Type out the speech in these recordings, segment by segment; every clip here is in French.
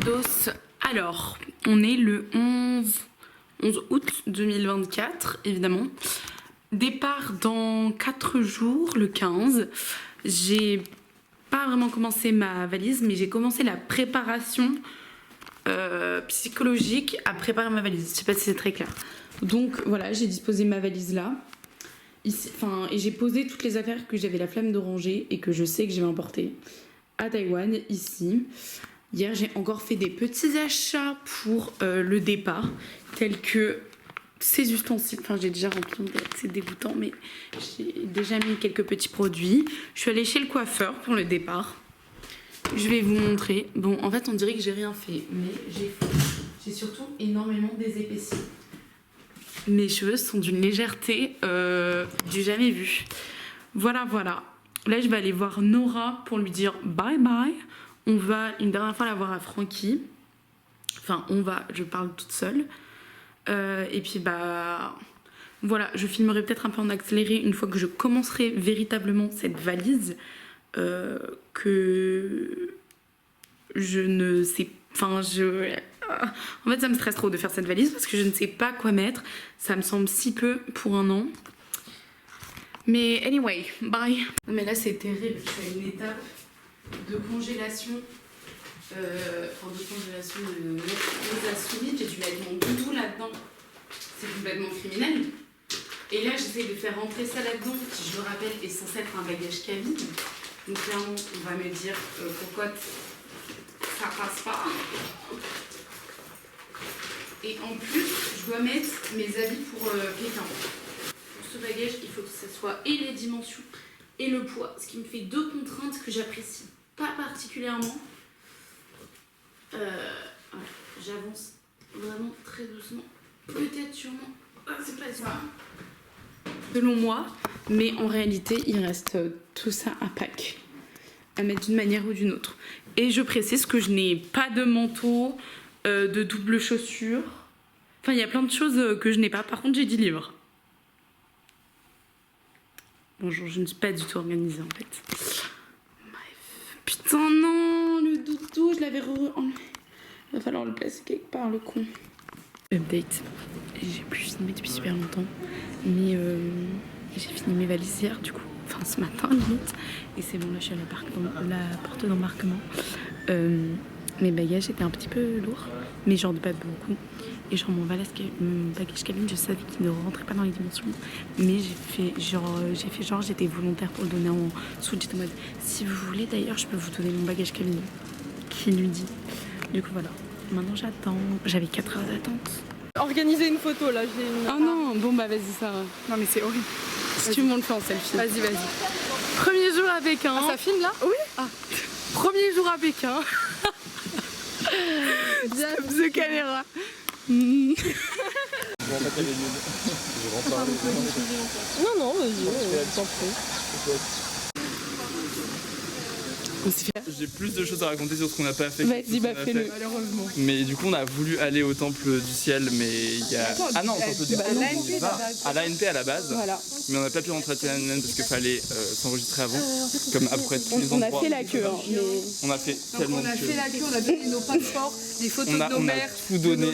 Dos. Alors, on est le 11 août 2024, évidemment. Départ dans 4 jours, le 15. J'ai pas vraiment commencé ma valise, mais j'ai commencé la préparation psychologique à préparer ma valise. Je sais pas si c'est très clair. Donc voilà, j'ai disposé ma valise là. Ici, et j'ai posé toutes les affaires que j'avais la flemme de ranger et que je sais que je vais emporter à Taïwan, ici. Hier, j'ai encore fait des petits achats pour le départ, tels que ces ustensiles. Enfin, j'ai déjà rempli, c'est dégoûtant, mais j'ai déjà mis quelques petits produits. Je suis allée chez le coiffeur pour le départ. Je vais vous montrer. Bon, en fait, on dirait que j'ai rien fait, mais j'ai surtout énormément désépaissi. Mes cheveux sont d'une légèreté du jamais vu. Voilà, voilà. Là, je vais aller voir Nora pour lui dire bye bye. On va une dernière fois la voir à Francky. Enfin, je parle toute seule. Et puis, bah... Voilà, je filmerai peut-être un peu en accéléré une fois que je commencerai véritablement cette valise. Que je ne sais... Enfin, en fait, ça me stresse trop de faire cette valise parce que je ne sais pas quoi mettre. Ça me semble si peu pour un an. Mais anyway, bye. Mais là, c'est terrible. Je suis à une étape de congélation. De solide. J'ai dû mettre mon doudou là-dedans. C'est complètement criminel. Et là, j'essaie de faire rentrer ça là-dedans, qui, je le rappelle, est censé être un bagage cabine. Donc clairement, on va me dire pourquoi ça passe pas. Et en plus, je dois mettre mes habits pour Pékin. Pour ce bagage, il faut que ce soit et les dimensions et le poids, ce qui me fait 2 contraintes que j'apprécie pas particulièrement. Voilà, j'avance vraiment très doucement. Peut-être sûrement. C'est pas ça. Selon moi, mais en réalité, il reste tout ça à pack, à mettre d'une manière ou d'une autre. Et je précise que je n'ai pas de manteau, de double chaussure. Enfin, il y a plein de choses que je n'ai pas. Par contre, j'ai 10 livres. Bonjour, je ne suis pas du tout organisée en fait. Bref. Putain, non, le doudou, je l'avais enlevé. Il va falloir le placer quelque part, le con. Update. J'ai plus filmé depuis super longtemps. Mais j'ai fini mes valises hier, du coup. Enfin, ce matin, limite. Et c'est bon, là, je suis à la porte d'embarquement. Mes bagages étaient un petit peu lourds, mais genre pas beaucoup. Et genre mon bagage cabine, je savais qu'il ne rentrait pas dans les dimensions. Mais j'ai fait genre j'étais volontaire pour le donner en dessous. J'étais en mode, si vous voulez d'ailleurs, je peux vous donner mon bagage cabine. Qui lui dit. Du coup voilà, maintenant j'attends. J'avais 4 heures d'attente. Organiser une photo là, j'ai une... Oh non, bon bah vas-y Sarah. Non mais c'est horrible. Si tu veux, on le fait en selfie. Vas-y, vas-y. Premier jour à Pékin. Ah, ça filme là? Oui. Ah. Premier jour à Pékin. The caméra. Non, non, vas-y, t'en prie. J'ai plus de choses à raconter sur ce qu'on n'a pas fait. Vas-y, bah fais-le. Malheureusement. Mais du coup, on a voulu aller au temple du ciel, mais il y a. Ah non, au temple du ciel. À l'ANP à la base. Voilà. Mais on n'a pas pu rentrer à Tiananmen parce qu'il fallait s'enregistrer avant. Comme après tous les On endroits. a fait la queue. Hein, mais... On a fait tellement de On a queue. fait la queue, on a donné nos passeports, des photos de nos On a mères, tout donné. de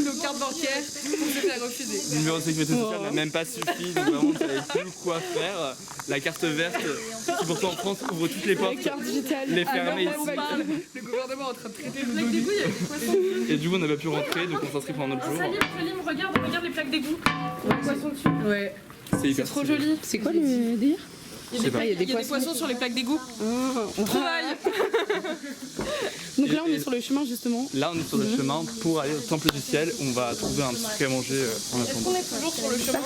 nos cartes bancaires, on s'est fait refuser. Le numéro de sécurité sociale n'a même pas suffi, donc vraiment, on savait plus quoi faire. La carte verte, qui pourtant en France ouvre toutes les portes, La carte vitale. les fermer Alors, ici. le gouvernement est en train de traiter le plaques d'égout, il y a des poissons. Et du coup, on n'a pas pu rentrer, donc on s'inscrit pour un autre jour. Salim, regarde les plaques d'égout. Il y a des poissons dessus. Ouais. C'est Trop joli. C'est quoi le délire? Il y a des poissons sur les plaques d'égout. On travaille. Donc là, on est sur le chemin justement. Là, on est sur le chemin pour aller au temple du ciel. On va trouver un petit truc à manger en Est-ce attendant. qu'on est toujours sur le chemin?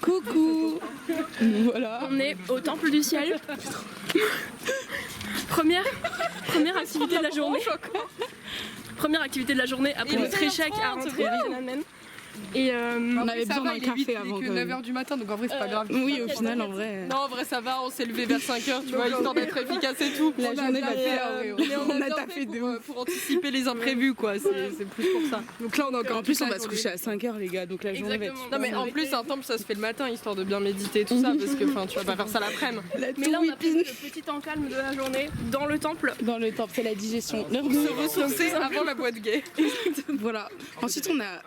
Coucou. Voilà. On est au temple du ciel. Première activité de la journée. Première activité de la journée après notre échec à rentrer à Tiananmen. Et On avait besoin d'un café avant. Il est que 9h du matin, donc en vrai, c'est pas grave. Oui, au final, en vrai. Non, en vrai, ça va, on s'est levé vers 5h, tu vois, histoire d'être efficace et tout. La journée va faire. On a taffé pour anticiper les imprévus, quoi. C'est plus pour ça. Donc là, on a encore. En plus, on va se coucher à 5h, les gars, donc la journée va être. Non, mais en plus, un temple, ça se fait le matin, histoire de bien méditer et tout ça, parce que tu vas pas faire ça l'après-midi. Mais là, on a pris le petit temps calme de la journée dans le temple. Dans le temple, c'est la digestion. Se ressourcer avant la boîte gay. Voilà. Ensuite, on a.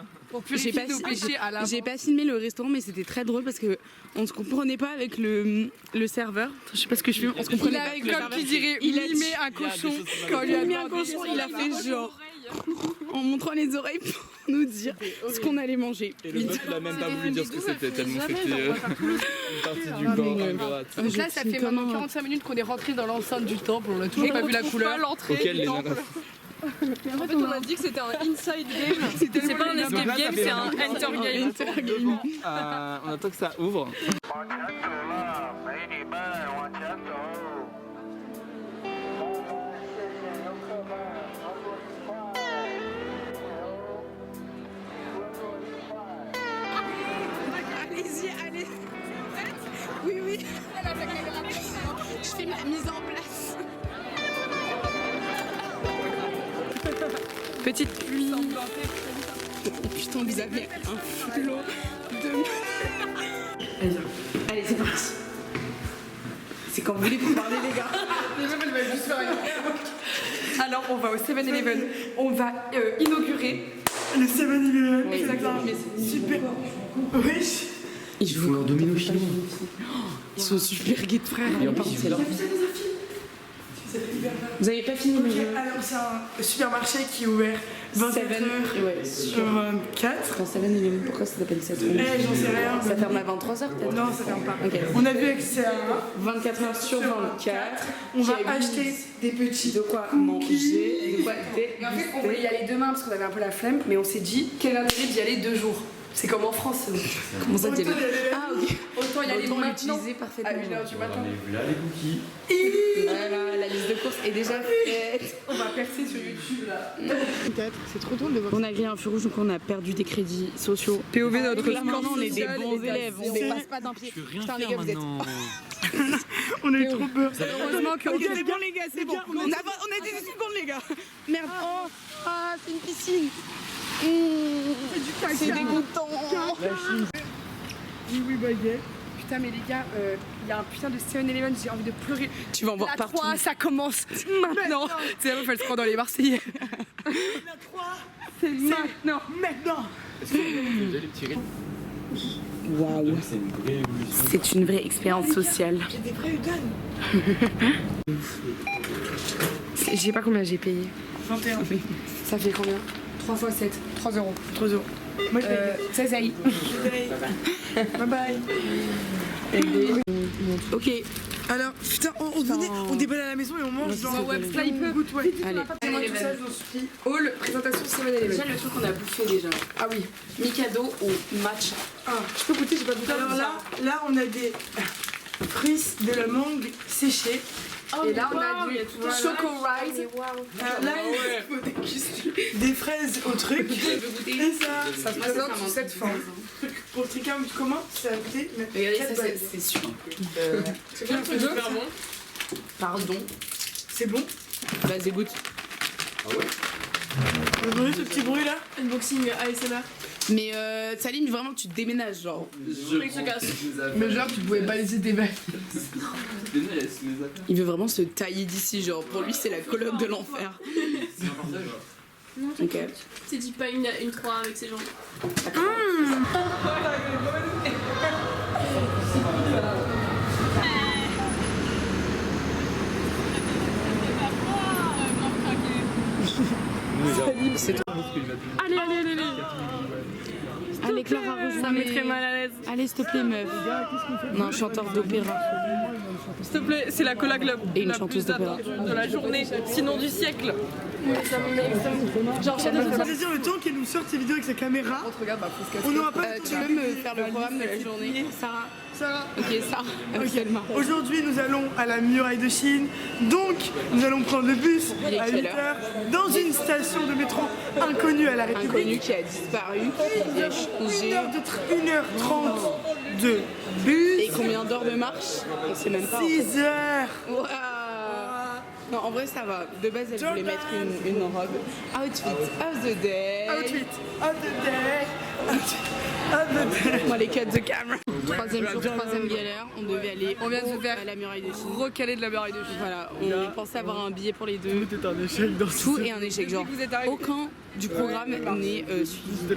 J'ai pas filmé le restaurant, mais c'était très drôle parce que on se comprenait pas avec le serveur. Je sais pas ce que je fais. On se comprenait pas avec le serveur. Comme qui dirait, il a mis un cochon. Quand il a mis un cochon, il a fait genre en montrant les oreilles pour nous dire ce qu'on allait manger. Et le mec il a même pas voulu dire ce que c'était tellement c'était une partie du corps. Donc là, ça fait maintenant 45 minutes qu'on est rentré dans l'enceinte du temple, on a toujours pas vu la couleur. Auquel les nanas. En fait, on a dit que c'était un inside game. C'est pas un escape game, c'est un enter game. On attend que ça ouvre. Allez-y, allez. Oui, oui. Je fais ma mise en place. Petite pluie. Oh putain, vous avez un flot de. Allez, c'est parti. C'est quand vous voulez pour parler, les gars. Alors, on va au 7-Eleven. On va inaugurer Le 7-Eleven. exactement. Mais c'est Super. Wesh. Ils jouent leur domino chinois. Ils sont super gays de frères. Et en plus, c'est leur. Vous avez pas fini le jeu? Alors c'est un supermarché qui est ouvert 24 heures Ouais, sur 4. Quand 7-Eleven, pourquoi ça s'appelle 7? J'en sais rien. Ça ferme à 23h peut-être? Non, ça ferme pas. Ok. On a vu accès à 24 heures sur 24. On va Qui a acheter des petits de quoi manger, de quoi Et en fait, on voulait y aller demain parce qu'on avait un peu la flemme, mais on s'est dit quel intérêt d'y aller 2 jours. C'est comme en France. Comment ça t'y Ah ok. Autant y aller Autant maintenant l'utiliser à parfaitement. 1h du matin. Là, les cookies. Voilà, la liste de courses est déjà faite. On va percer sur YouTube là. C'est trop drôle de voir. On a grillé un feu rouge donc on a perdu des crédits sociaux. POV notre Là maintenant on est des bons élèves, on C'est- dépasse pas d'un pied. Je peux rien Putain les faire gars vous êtes. maintenant. On a eu trop peur. Heureusement que Ok c'est bon les gars, c'est bon. On a des secondes les gars. Merde. Oh, ah c'est une piscine. C'est dégoûtant. Oui, baguette. Putain, mais les gars, il y a un putain de 7-Eleven, j'ai envie de pleurer. Tu vas en voir La partout. 3, ça commence maintenant. C'est la meuf, elle se prend dans les Marseillais. La 3. C'est maintenant. Maintenant. Vous avez les petits rides. Waouh. C'est une vraie évolution. C'est une vraie expérience sociale. Il y a des vrais Udan. Je sais pas combien j'ai payé. 21. Ça fait combien 3 x 7, 3 euros. 3 euros. Moi je paye. Ça, ça y est. Bye bye. Ok. Alors, putain, on déballe à la maison et on mange genre. Ouais, là, il peut. Goûte, ouais. Allez. Moi tout ça, j'en suis. Hall, présentation 7-Eleven. Déjà le truc qu'on a bouffé déjà. Ah oui. Mikado au matcha. Je peux goûter, j'ai pas goûté. Alors là, on a des fruits de la mangue séchée. Et là, on a du Voilà. Choco Rise. Là, il faut des fraises au truc. Et ça Se présente sous cette forme. pour le tricam, comment ça a goûté? Regardez ça c'est super. C'est bien, c'est super bon. Pardon. C'est bon? Vas-y goûte. Vous entendez ce petit bruit là? Unboxing ASMR. Mais Saline vraiment tu te déménages genre. Mais genre, tu pouvais pas laisser tes bagues. Il veut vraiment se tailler d'ici genre pour lui c'est la coloc de l'enfer. Non, Ok. c'est dit pas une 3 avec ces gens. C'est trop. Allez, allez, allez, allez. Allez Clara rejoins. Ça me mettrait mal à l'aise. Allez s'il te plaît meuf. Non chanteur d'opéra. S'il te plaît, c'est la collab Et une la chanteuse plus d'opéra. attendue de la journée, sinon du siècle. Genre, Ça veut dire le temps qu'elle nous sorte ses vidéos avec sa caméra. On n'aura pas. tu peux me faire le programme de la journée, Sarah? Ça. Ok, Sarah. Ok. Aujourd'hui, nous allons à la muraille de Chine. Donc, nous allons prendre le bus Il est à quelle 8h dans une station de métro inconnue à la République. Inconnu qui a disparu, qui a changé. 1h30 de bus. Et combien d'heures de marche? On sait même pas. 6 heures. Waouh. Non, en vrai, ça va. De base, elle voulait mettre une robe. Outfit of the day. Outfit of the day. Outfit of the day. Moi, les cuts de camera. Troisième jour, troisième galère. On devait aller On vient de se faire à la muraille de Chine. recaler de la muraille de Chine. Voilà, on pensait avoir un billet pour les deux. Tout est un échec dans ce Tout est un échec. Genre, Vous êtes arrivés. aucun du programme n'est suivi.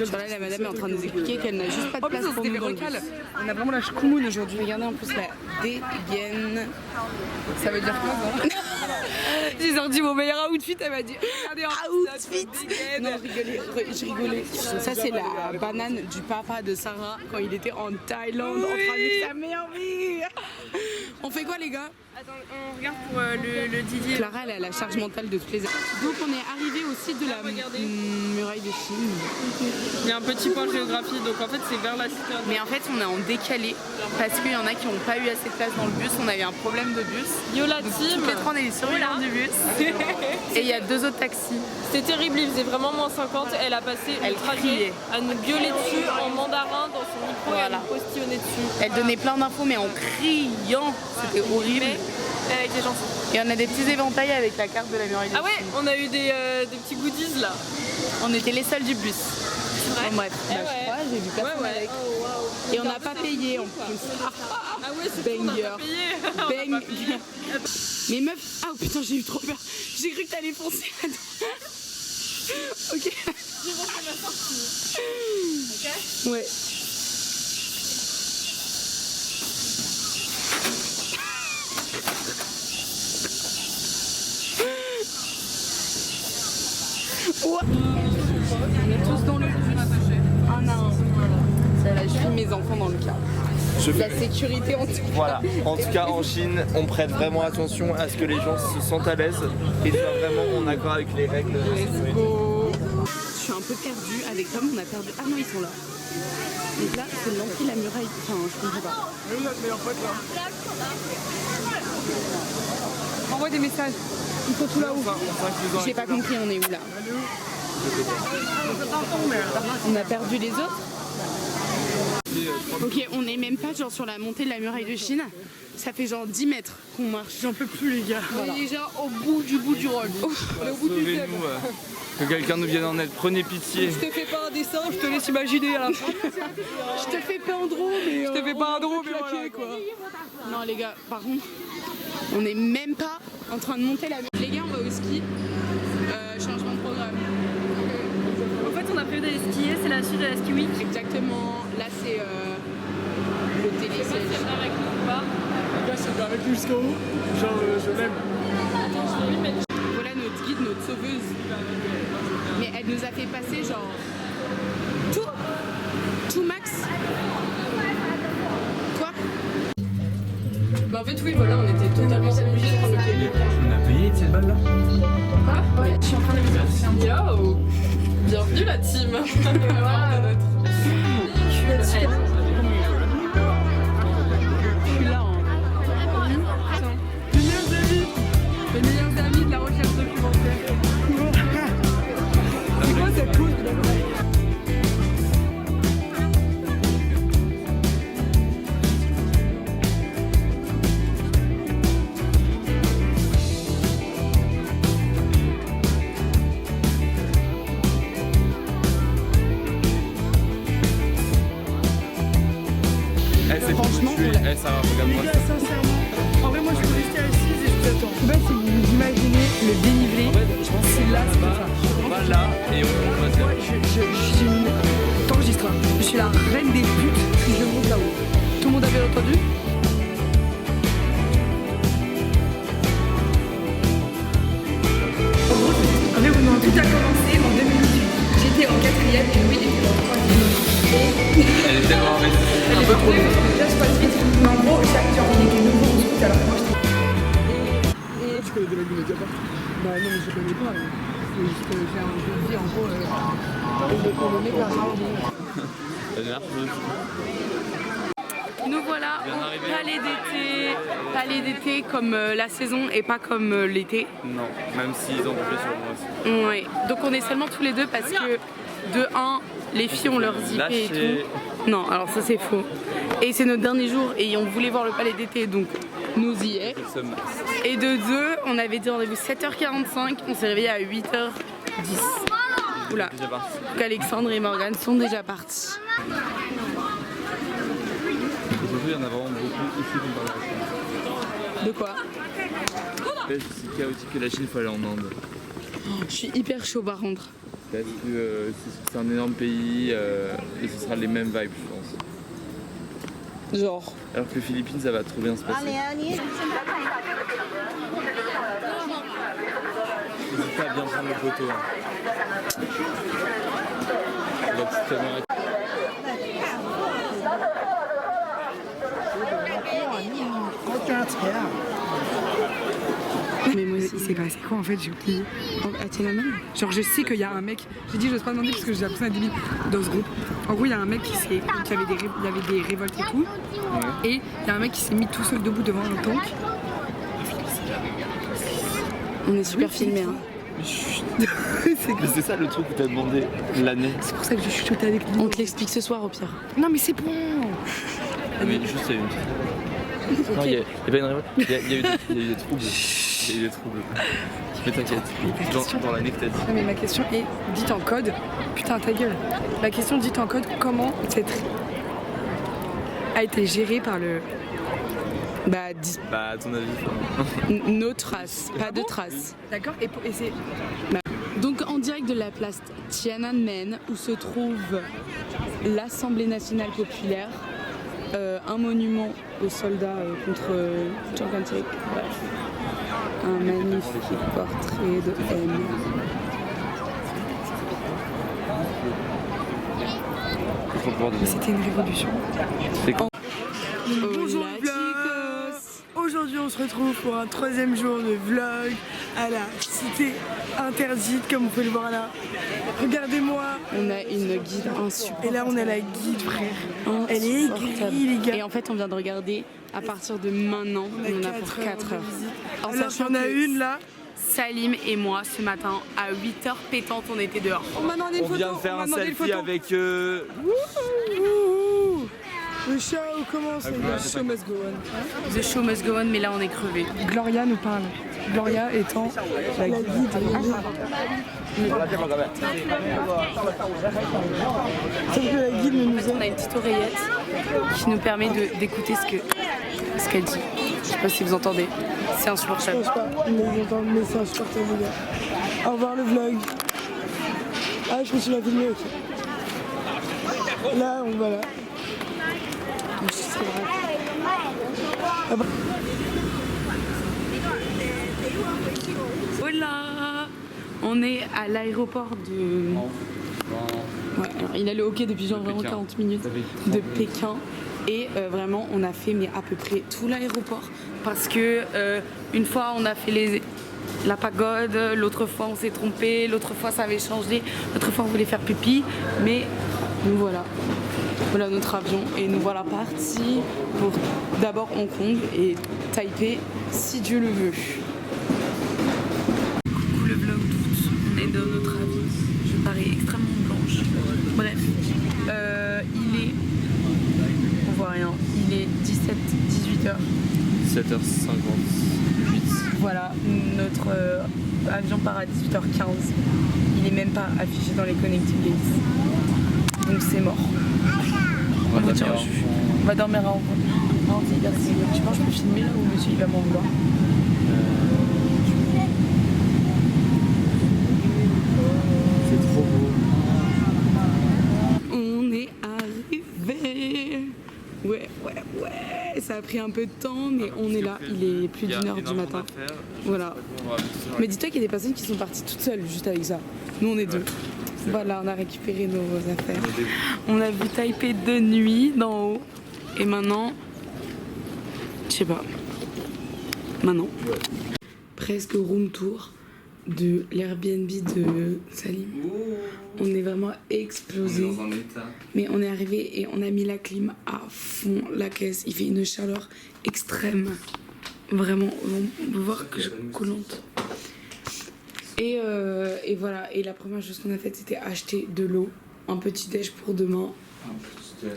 Genre là, la madame est en train de nous expliquer qu'elle n'a juste pas de En plus, place on pour s'était nous fait dans le bus. recal. On a vraiment la chkoumoun aujourd'hui. Regardez en plus la dégaine. Ça veut dire quoi ça? J'ai sorti mon meilleur outfit, elle m'a dit regardez Outfit. Non, je rigolais. Ça, c'est la banane du papa de Sarah quand il était en Thaïlande en train de vivre sa meilleure vie. On fait quoi, les gars? Attends, on regarde pour le Didier. Clara, elle a la charge mentale de toutes les heures. Donc, on est arrivé au site de la muraille de Chine. Il y a un petit point géographie, donc en fait c'est vers la cité. Mais en fait, on est en décalé parce qu'il y en a qui n'ont pas eu assez de place dans le bus. On a eu un problème de bus. Yo la Donc, team. toutes les trois, on est les surveillants du bus. Et il y a deux autres taxis. C'était terrible, il faisait vraiment moins 50. Elle a passé Elle le trajet criait. à nous gueuler dessus en mandarin dans son micro et à Voilà. nous postillonner dessus. Elle donnait plein d'infos, mais en criant. C'était horrible. Mais elle était gentille. Et on a des petits éventails avec la carte de la muraille de Ah ouais, Chine. on a eu des petits goodies là. On était les seuls du bus. vrai En bref, Eh bah, ouais. je crois, j'ai vu personne Ouais, ouais. avec. Oh, waouh. Et on n'a pas payé en plus. Ah ouais, c'est tout, on a Banger. pas payé. On a pas Bang. payé. Mais meuf, ah oh, putain, j'ai eu trop peur. J'ai cru que t'allais foncer. Ok. Ouais. Ouais. On est tous dans le bus. Un à un. Ça là, je filme mes enfants dans le car. La sécurité en tout cas. Voilà, en tout cas en Chine, on prête vraiment attention à ce que les gens se sentent à l'aise et soient vraiment en accord avec les règles. Let's go. Je suis un peu perdue avec Tom, on a perdu. Ah non, ils sont là. Donc là, c'est l'entrée de la muraille. Enfin, je comprends pas. Nous, notre meilleur pote là. Envoie des messages. Ils sont tout là-haut. J'ai pas compris, on est où là? On a perdu les autres? Ok, on est même pas genre sur la montée de la muraille de Chine. Ça fait genre 10 mètres qu'on marche. J'en peux plus, les gars. On est déjà au bout du rôle. On est au bout du Sauvez-nous, thème. que quelqu'un nous vienne en aide, prenez pitié. Je te fais pas un dessin, je te laisse imaginer à la fin. Je te fais pas un drôle, mais. Je te fais pas un drôle, mais voilà, ok quoi. Non, les gars, par contre, on est même pas en train de monter la muraille. Les gars, on va au ski. Changement de programme. En fait, on a prévu d'aller skier, c'est la suite de la Ski Week. Exactement. Là, c'est le télésiège. Avec nous ou pas? Là, c'est bien avec nous jusqu'au bout. Genre, je l'aime. Voilà notre guide, notre sauveuse. Mais elle nous a fait passer genre tout max. Quoi? Bah en fait oui voilà, on était totalement obligés de prendre le cahier. On a payé cette balle là. Ouais, je suis en train de me dire. Yo. Bienvenue la team. Voilà. Je suis là. Les meilleurs amis de la recherche documentaire. C'est quoi cette pause de la Franchement, on l'a- Ça va, regarde-moi. Les gars, sincèrement. En vrai, moi, je peux rester assise et je vous attends. En fait, si vous imaginez le dénivelé, c'est là, c'est ça. On va là et on va se Moi, je suis une... T'enregistres, hein. Je suis la reine des putes si je monte là-haut. Tout le monde avait entendu? En fait, tout a commencé en 2018. J'étais en 4e et Louis était en 3e. Elle est tellement investie. Un peu trop. Là, je passe vite. Mais en gros, genre, on était nouveau au scout alors que moi, j'étais... Tu connais des mecs de Mediapart? Bah non, mais je connais pas. C'est juste que j'ai un devis en gros. Le mec là, La dernière chose. Nous voilà Bien au arrivé. palais d'été comme la saison et pas comme l'été. Non, même s'ils ont bouffé sur moi aussi. Ouais. Donc on est seulement tous les deux parce que de 1, les filles ont leur zippé et Lâché. tout. Non, alors ça c'est faux. Et c'est notre dernier jour et on voulait voir le palais d'été donc nous y est. Ce max. Et de 2, on avait dit rendez-vous 7h45, on s'est réveillé à 8h10. Oula. Déjà parti. Donc Alexandre et Morgane sont déjà partis. Et surtout, il y en a vraiment beaucoup ici qui me parlent de De quoi? c'est aussi chaotique que la Chine, il faut aller en Inde. Je suis hyper chaud par contre. Parce que c'est un énorme pays et ce sera les mêmes vibes, je pense. Genre. Alors que les Philippines, ça va trop bien se passer. N'hésite pas à bien prendre le photo. Hein. La petite caméra. Mais moi aussi. Il s'est passé quoi en fait? J'ai oublié. Ah, t'es la même? Genre je sais qu'il y a un mec, j'ai dit j'ose pas demander parce que j'ai l'impression d'être débile dans ce groupe. En gros il y a un mec qui avait il y avait des révoltes et tout. Et il y a un mec qui s'est mis tout seul debout devant un tank. On est super filmés. Hein. Mais c'est ça le truc où t'as demandé l'année. C'est pour ça que je chuchote avec lui. On te l'explique ce soir au pire. Non mais c'est bon. Mais juste, il y a eu une petite. Non, il y a pas une révolte. Il y a eu des troubles. Il y a eu des troubles. Mais t'inquiète. Dans l'année que t'as dit. Non mais ma question est dite en code. Putain ta gueule. La question dite en code, comment cette a été gérée par le. Bah, Bah, à ton avis. nos traces, pas de traces. D'accord et c'est. Donc en direct de la place Tiananmen où se trouve l'Assemblée nationale populaire, un monument aux soldats contre Chiang Kai-shek. Bref. Un magnifique portrait de haine. Mais c'était une révolution. C'est quoi? Bonjour Hola, le vlog. Aujourd'hui on se retrouve pour un 3e jour de vlog à la cité interdite comme vous pouvez le voir là. Regardez-moi. On a une guide insupportable. Et là on a la guide frère. Elle est aigrie les gars. Et en fait on vient de regarder à partir de maintenant, on en a pour 4 heures. En Alors sachant j'en ai que une là. Salim et moi ce matin à 8h pétantes on était dehors. On m'a demandé une On photo. vient de faire on m'a un demandé une selfie photo. avec. Ouh. Le show commence. Ah, The voilà, show must go on. The show must go on mais là on est crevé. Gloria nous parle. Gloria étant la guide. Sauf que la guide ne nous On a une petite oreillette qui nous permet d'écouter ce qu'elle dit. Je sais pas si vous entendez, c'est insupportable. pas, mais c'est insupportable les gars. Au revoir le vlog. Ah je me suis la filmé ok. Là on va là. C'est vrai. Hola. On est à l'aéroport de... Ouais, alors, il allait au quai depuis genre vraiment 40 minutes de Pékin. Et vraiment, on a fait mais à peu près tout l'aéroport. Parce que une fois, on a fait la pagode, l'autre fois, on s'est trompé, l'autre fois, ça avait changé, l'autre fois, on voulait faire pipi. Mais nous voilà. Voilà notre avion. Et nous voilà partis pour d'abord Hong Kong et Taipei, si Dieu le veut. Coucou le vlog tous. On est dans notre avion. Je parais extrêmement blanche. Bref. Il est... On voit rien. Il est 18h. 7h58. Voilà, notre avion part à 18h15. Il est même pas affiché dans les connecting gates. Donc c'est mort. On va dormir. On va dormir à Hong Kong. Non, tu penses que je peux filmer là ou monsieur il va m'en vouloir? C'est trop beau. On est arrivé. Ouais. Ça a pris un peu de temps, mais on est là. Il est plus d'une heure du matin. Voilà. Mais dis-toi qu'il y a des personnes qui sont parties toutes seules juste avec ça. Nous, on est deux. Voilà, on a récupéré nos affaires. On a vu Taipei de nuit d'en haut. Et maintenant, je sais pas. Maintenant, presque room tour. de l'Airbnb de Salim. On est vraiment explosé. Dans un état. Mais on est arrivé et on a mis la clim à fond la caisse. Il fait une chaleur extrême. Vraiment, on peut voir que je suis collante. Et voilà. Et la première chose qu'on a faite, c'était acheter de l'eau. Un petit déj pour demain.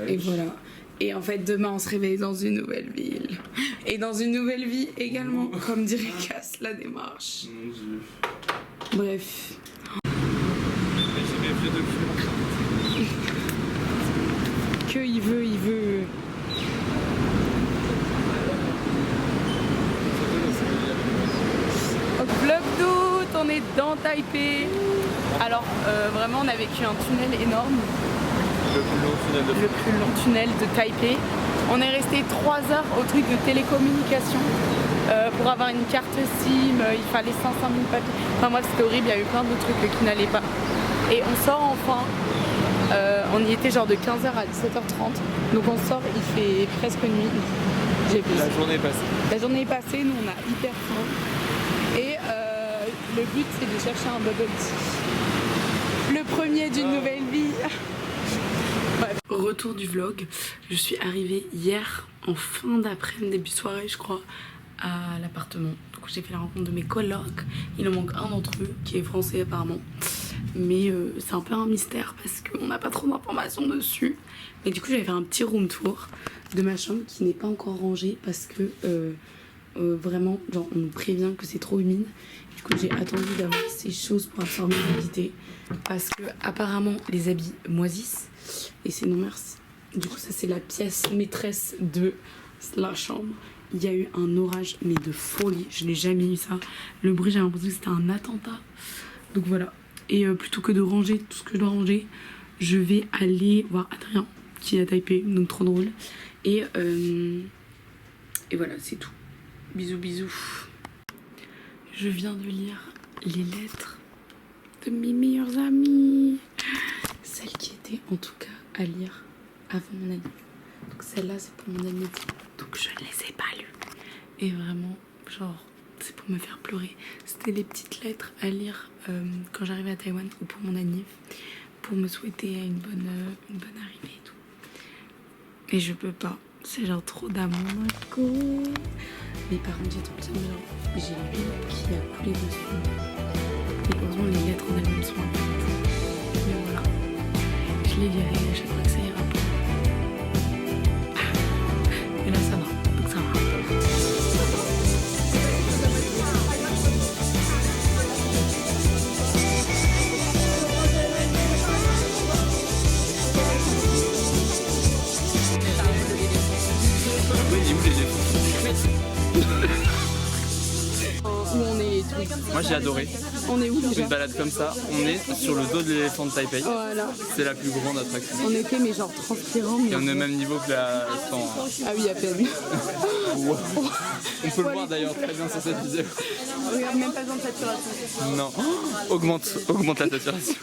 Et voilà. Et en fait, demain, on se réveille dans une nouvelle ville. Et dans une nouvelle vie également, comme dirait Cass, la démarche. Mon Dieu. Bref. J'ai mes vieux documents. Que il veut. Vlog d'août, on est dans Taipei. Alors vraiment on a vécu un tunnel énorme, le plus long tunnel de Taipei. On est resté 3 heures au truc de télécommunication pour avoir une carte SIM, il fallait 500 000 papiers. Enfin moi c'était horrible, il y a eu plein de trucs qui n'allaient pas. Et on sort enfin, on y était genre de 15h à 17h30, donc on sort, il fait presque nuit. La journée est passée. La journée est passée, nous on a hyper faim. Et le but c'est de chercher un bubble tea. Le premier d'une nouvelle vie. Bref, retour du vlog. Je suis arrivée hier en fin d'après-midi, début de soirée je crois, à l'appartement. Donc j'ai fait la rencontre de mes colocs. Il en manque un d'entre eux qui est français apparemment. Mais c'est un peu un mystère parce qu'on n'a pas trop d'informations dessus. Mais du coup j'avais fait un petit room tour de ma chambre qui n'est pas encore rangée parce que vraiment genre on nous prévient que c'est trop humide. Du coup j'ai attendu d'avoir ces choses pour absorber l'humidité parce que apparemment les habits moisissent et c'est non merci. Du coup ça c'est la pièce maîtresse de la chambre. Il y a eu un orage mais de folie, je n'ai jamais eu ça. Le bruit j'ai l'impression que c'était un attentat. Donc voilà. Et plutôt que de ranger tout ce que je dois ranger, je vais aller voir Adrien qui est à Taipei, donc trop drôle. Et voilà, c'est tout. Bisous, bisous. Je viens de lire les lettres de mes meilleures amies. Celles qui étaient en tout cas à lire avant mon année. Donc celle-là, c'est pour mon année. Donc je ne les ai pas lues. Et vraiment, genre, c'est pour me faire pleurer. C'était les petites lettres à lire quand j'arrivais à Taïwan ou pour mon année. Pour me souhaiter une bonne arrivée et tout. Et je peux pas. C'est genre trop d'amour. Mais par contre, j'ai trop le seum, genre, j'ai l'huile qui a coulé dessus. Et heureusement, les lettres en elles-mêmes sont imprises. Mais voilà. Je les lirai à chaque fois que ça ira pas. Et là, ça va. Donc ça va. Où on est et tout. Moi j'ai adoré. On est où déjà? Une balade comme ça, on est sur le dos de l'éléphant de Taipei. Voilà. C'est la plus grande attraction. On était mais genre transpirant. Mais Et on est au même niveau que la 100. ah oui, à peine. Wow. On peut le voir d'ailleurs très bien sur cette vidéo. Regarde, même pas besoin de saturation. Non. Augmente la saturation.